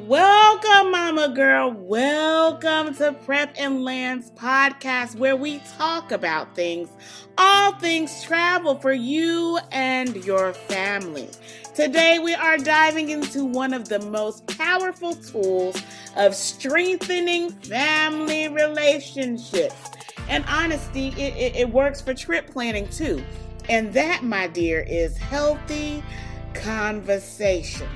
Welcome, Momma Girl. Welcome to Prepandland's podcast, where we talk about all things travel for you and your family. Today, we are diving into one of the most powerful tools of strengthening family relationships. And honestly, it works for trip planning too. And that, my dear, is healthy conversations.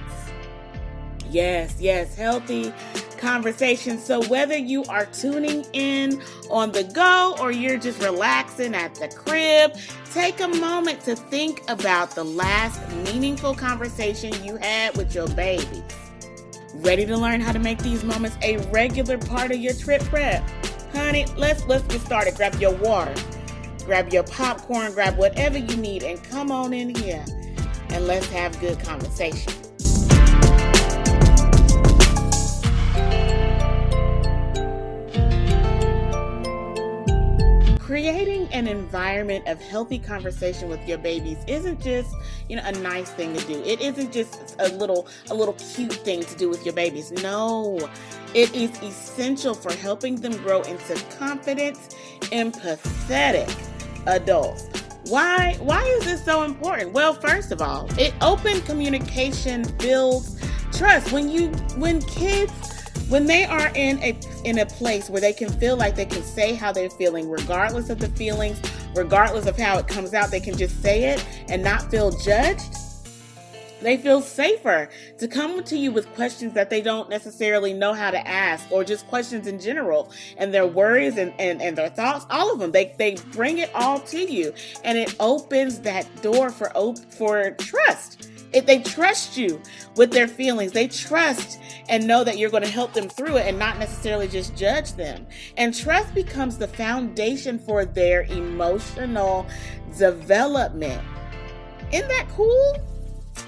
Yes, healthy conversations. So whether you are tuning in on the go or you're just relaxing at the crib, take a moment to think about the last meaningful conversation you had with your baby. Ready to learn how to make these moments a regular part of your trip prep? Honey, let's get started. Grab your water, grab your popcorn, grab whatever you need, and come on in here and let's have good conversation. Creating an environment of healthy conversation with your babies isn't just, a nice thing to do. It isn't just a little cute thing to do with your babies. No, it is essential for helping them grow into confident, empathetic adults. Why is this so important? Well, first of all, open communication builds trust. When they are in a place where they can feel like they can say how they're feeling, regardless of the feelings, regardless of how it comes out, they can just say it and not feel judged. They feel safer to come to you with questions that they don't necessarily know how to ask, or just questions in general, and their worries and their thoughts, all of them. They bring it all to you, and it opens that door for trust. They trust you with their feelings. They trust and know that you're going to help them through it and not necessarily just judge them. And trust becomes the foundation for their emotional development. Isn't that cool?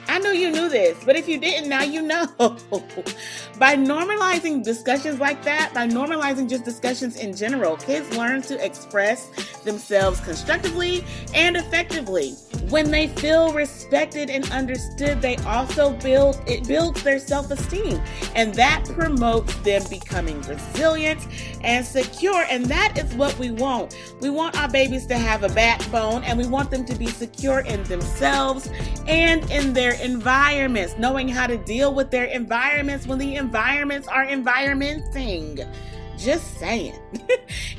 I know you knew this, but if you didn't, now you know. By normalizing discussions like that, by normalizing just discussions in general, kids learn to express themselves constructively and effectively. When they feel respected and understood, it builds their self-esteem, and that promotes them becoming resilient and secure. And that is what we want. We want our babies to have a backbone, and we want them to be secure in themselves and in their environments, knowing how to deal with their environments when the environments are environmenting. Just saying.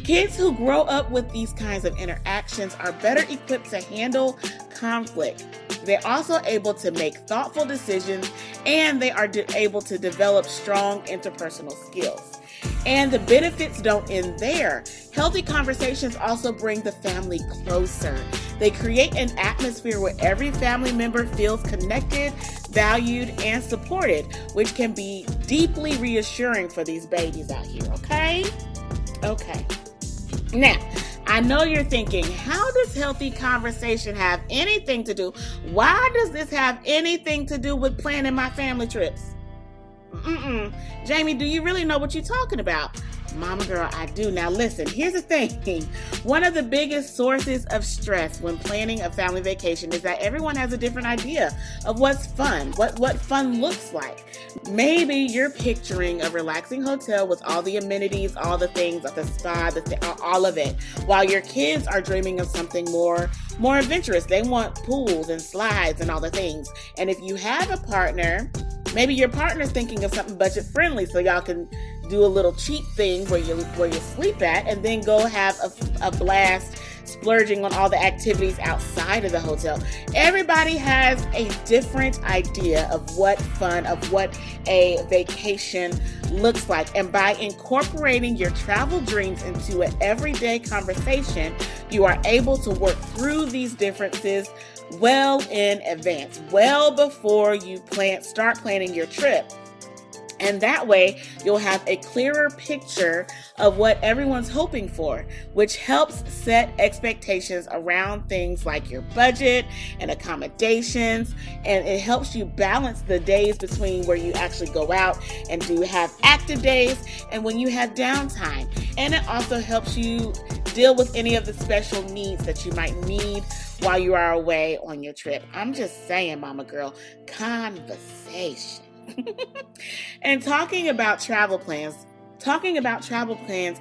Kids who grow up with these kinds of interactions are better equipped to handle conflict. They're also able to make thoughtful decisions, and they are able to develop strong interpersonal skills. And the benefits don't end there. Healthy conversations also bring the family closer. They create an atmosphere where every family member feels connected, valued, and supported, which can be deeply reassuring for these babies out here, okay? Okay. Now, I know you're thinking, how does healthy conversation have anything to do? Why does this have anything to do with planning my family trips? Jamie, do you really know what you're talking about? Momma Girl, I do. Now listen, here's the thing. One of the biggest sources of stress when planning a family vacation is that everyone has a different idea of what's fun, what fun looks like. Maybe you're picturing a relaxing hotel with all the amenities, all the things at the spa, all of it, while your kids are dreaming of something more adventurous. They want pools and slides and all the things. And if you have a partner, maybe your partner's thinking of something budget friendly, so y'all can do a little cheap thing where you sleep at, and then go have a blast splurging on all the activities outside of the hotel. Everybody has a different idea of what a vacation looks like. And by incorporating your travel dreams into an everyday conversation, you are able to work through these differences well in advance, well before you start planning your trip. And that way, you'll have a clearer picture of what everyone's hoping for, which helps set expectations around things like your budget and accommodations. And it helps you balance the days between where you actually go out and do have active days and when you have downtime. And it also helps you deal with any of the special needs that you might need while you are away on your trip. I'm just saying, Momma Girl, conversation. And talking about travel plans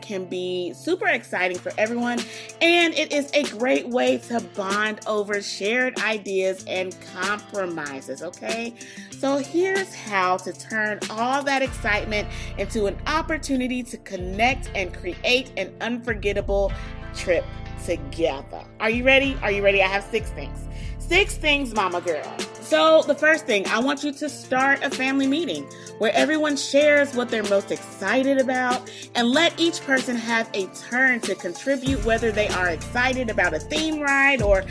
can be super exciting for everyone, and it is a great way to bond over shared ideas and compromises, okay? So here's how to turn all that excitement into an opportunity to connect and create an unforgettable trip together. Are you ready? I have 6 things. 6 things, Momma Girl. So the first thing, I want you to start a family meeting where everyone shares what they're most excited about, and let each person have a turn to contribute, whether they are excited about a theme ride or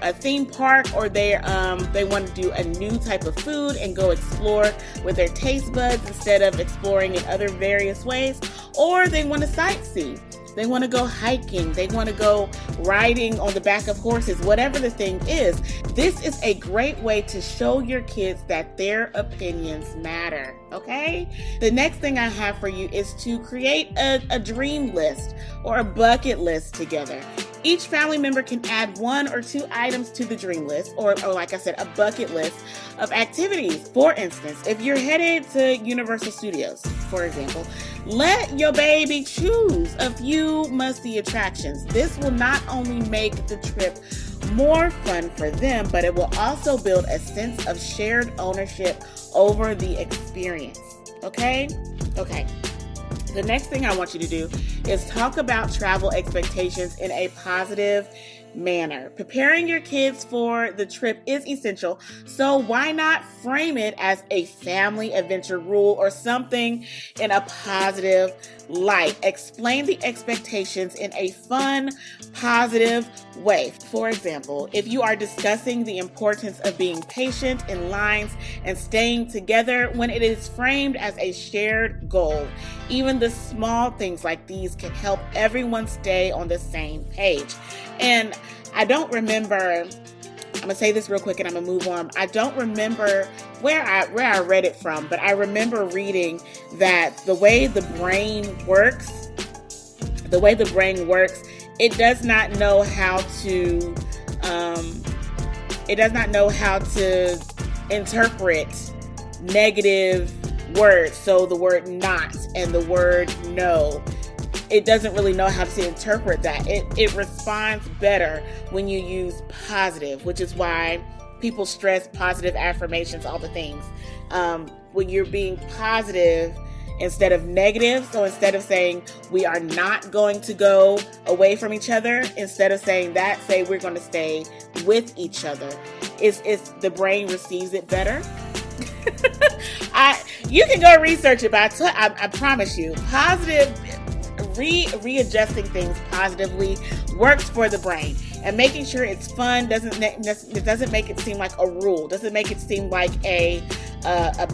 a theme park, or they want to do a new type of food and go explore with their taste buds instead of exploring in other various ways, or they want to sightsee. They want to go hiking. They want to go riding on the back of horses, whatever the thing is. This is a great way to show your kids that their opinions matter, okay? The next thing I have for you is to create a dream list or a bucket list together. Each family member can add 1 or 2 items to the dream list, or like I said, a bucket list of activities. For instance, if you're headed to Universal Studios, for example, let your baby choose a few must-see attractions. This will not only make the trip more fun for them, but it will also build a sense of shared ownership over the experience. Okay. The next thing I want you to do is talk about travel expectations in a positive manner. Preparing your kids for the trip is essential, so why not frame it as a family adventure rule or something in a positive light? Explain the expectations in a fun, positive way. For example, if you are discussing the importance of being patient in lines and staying together, when it is framed as a shared goal, even the small things like these can help everyone stay on the same page. And I don't remember, I'm going to say this real quick and I'm going to move on. I don't remember where I read it from, but I remember reading that the way the brain works, it does not know how to interpret negative words. So the word not and the word no, it doesn't really know how to interpret that. It responds better when you use positive, which is why people stress positive affirmations, all the things. When you're being positive instead of negative, so instead of saying we are not going to go away from each other, instead of saying that, say we're going to stay with each other. It's the brain receives it better. You can go research it, but I promise you, positive readjusting things positively works for the brain, and making sure it's fun doesn't make it seem like a rule, doesn't make it seem like a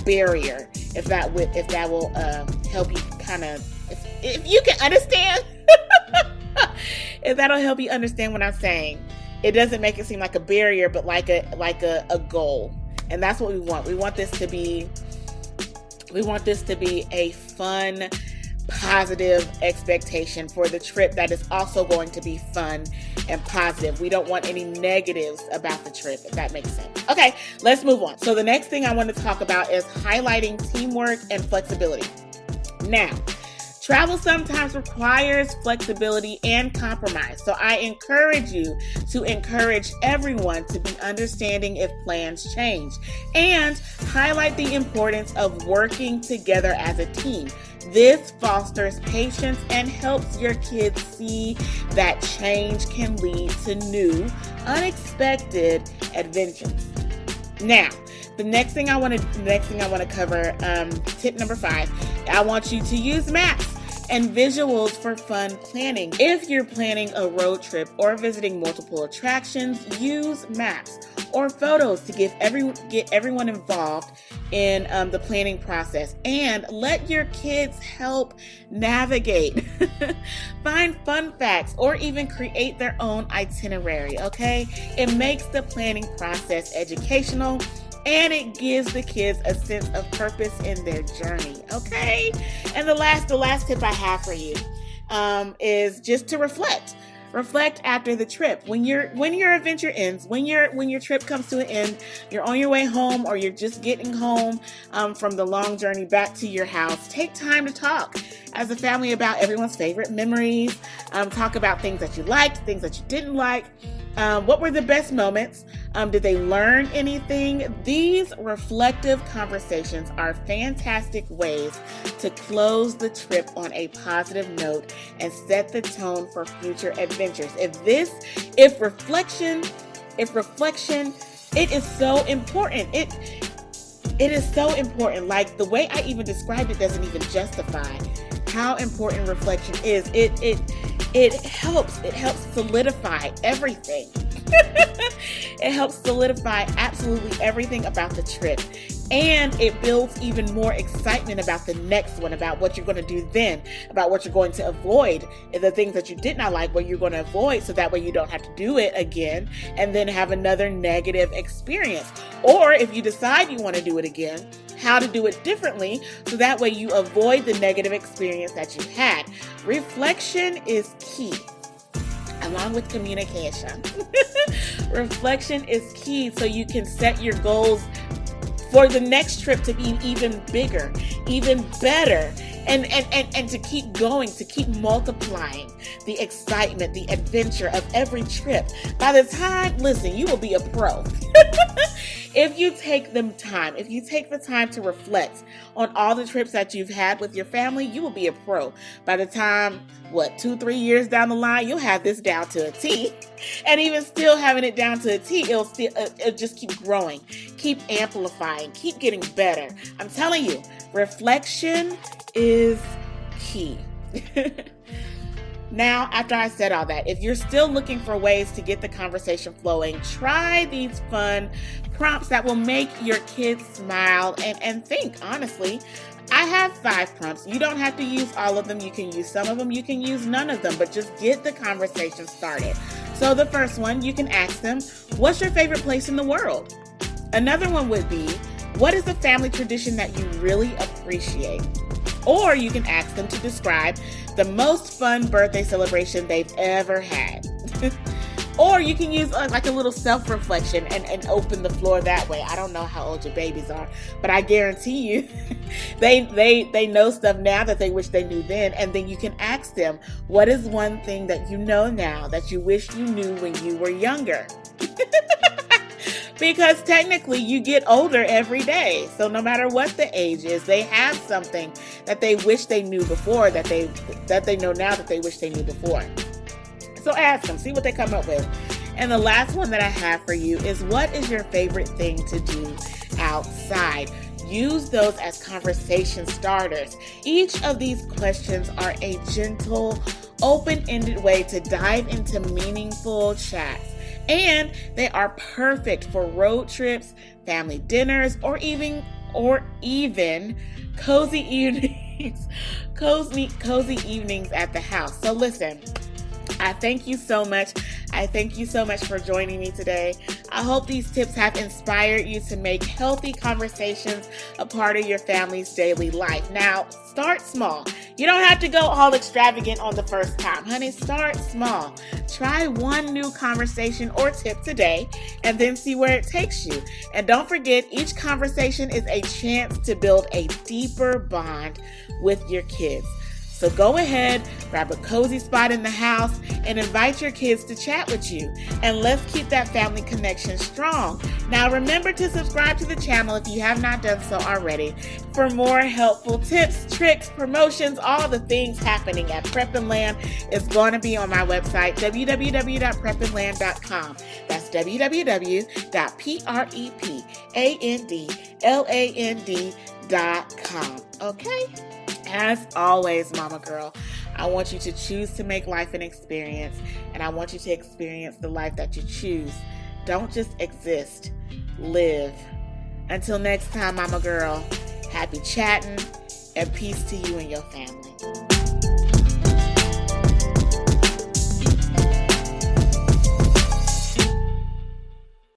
barrier. If that will help you kind of, if you can understand, if that'll help you understand what I'm saying, it doesn't make it seem like a barrier, but like a goal, and that's what we want. We want this to be a fun, positive expectation for the trip that is also going to be fun and positive. We don't want any negatives about the trip, if that makes sense. Okay, let's move on. So the next thing I want to talk about is highlighting teamwork and flexibility. Now, travel sometimes requires flexibility and compromise. So I encourage you to encourage everyone to be understanding if plans change, and highlight the importance of working together as a team. This fosters patience and helps your kids see that change can lead to new, unexpected adventures. Now, the next thing I want to cover, tip number 5, I want you to use maps and visuals for fun planning. If you're planning a road trip or visiting multiple attractions, use maps or photos to get everyone involved in the planning process, and let your kids help navigate. Find fun facts or even create their own itinerary, okay? It makes the planning process educational, and it gives the kids a sense of purpose in their journey, okay? And the last tip I have for you is just to reflect. Reflect after the trip. When your adventure ends, when your trip comes to an end, you're on your way home or you're just getting home from the long journey back to your house. Take time to talk as a family about everyone's favorite memories. Talk about things that you liked, things that you didn't like. What were the best moments? Did they learn anything? These reflective conversations are fantastic ways to close the trip on a positive note and set the tone for future adventures. If reflection, it is so important. It is so important. Like, the way I even described it doesn't even justify how important reflection is. It helps solidify everything. It helps solidify absolutely everything about the trip. And it builds even more excitement about the next one, about what you're going to do then, about what you're going to avoid, the things that you did not like, what you're going to avoid, so that way you don't have to do it again and then have another negative experience. Or if you decide you want to do it again, how to do it differently, so that way you avoid the negative experience that you had. Reflection is key, along with communication. Reflection is key so you can set your goals for the next trip to be even bigger, even better, and to keep going, to keep multiplying the excitement, the adventure of every trip. By the time, listen, you will be a pro. If you take the time to reflect on all the trips that you've had with your family, you will be a pro. By the time, 2-3 years down the line, you'll have this down to a T. And even still having it down to a T, it'll just keep growing, keep amplifying, keep getting better. I'm telling you, reflection is key. Now, after I said all that, if you're still looking for ways to get the conversation flowing, try these fun prompts that will make your kids smile and think, honestly. I have 5 prompts. You don't have to use all of them. You can use some of them. You can use none of them, but just get the conversation started. So the first one, you can ask them, what's your favorite place in the world? Another one would be, what is a family tradition that you really appreciate? Or you can ask them to describe the most fun birthday celebration they've ever had. Or you can use like a little self-reflection and open the floor that way. I don't know how old your babies are, but I guarantee you they know stuff now that they wish they knew then. And then you can ask them, what is one thing that you know now that you wish you knew when you were younger? Because technically you get older every day. So no matter what the age is, they have something that they wish they knew before, that they know now that they wish they knew before. So ask them, see what they come up with. And the last one that I have for you is, what is your favorite thing to do outside? Use those as conversation starters. Each of these questions are a gentle, open-ended way to dive into meaningful chats. And they are perfect for road trips, family dinners, or even cozy evenings, cozy evenings at the house. So listen, I thank you so much. I thank you so much for joining me today. I hope these tips have inspired you to make healthy conversations a part of your family's daily life. Now, start small. You don't have to go all extravagant on the first time. Honey, start small. Try one new conversation or tip today and then see where it takes you. And don't forget, each conversation is a chance to build a deeper bond with your kids. So go ahead, grab a cozy spot in the house, and invite your kids to chat with you. And let's keep that family connection strong. Now remember to subscribe to the channel if you have not done so already for more helpful tips, tricks, promotions, all the things happening at Prepandland is going to be on my website, www.prepandland.com. That's www.prepandland.com. Okay? As always, Momma Girl, I want you to choose to make life an experience, and I want you to experience the life that you choose. Don't just exist, live. Until next time, Momma Girl, happy chatting and peace to you and your family.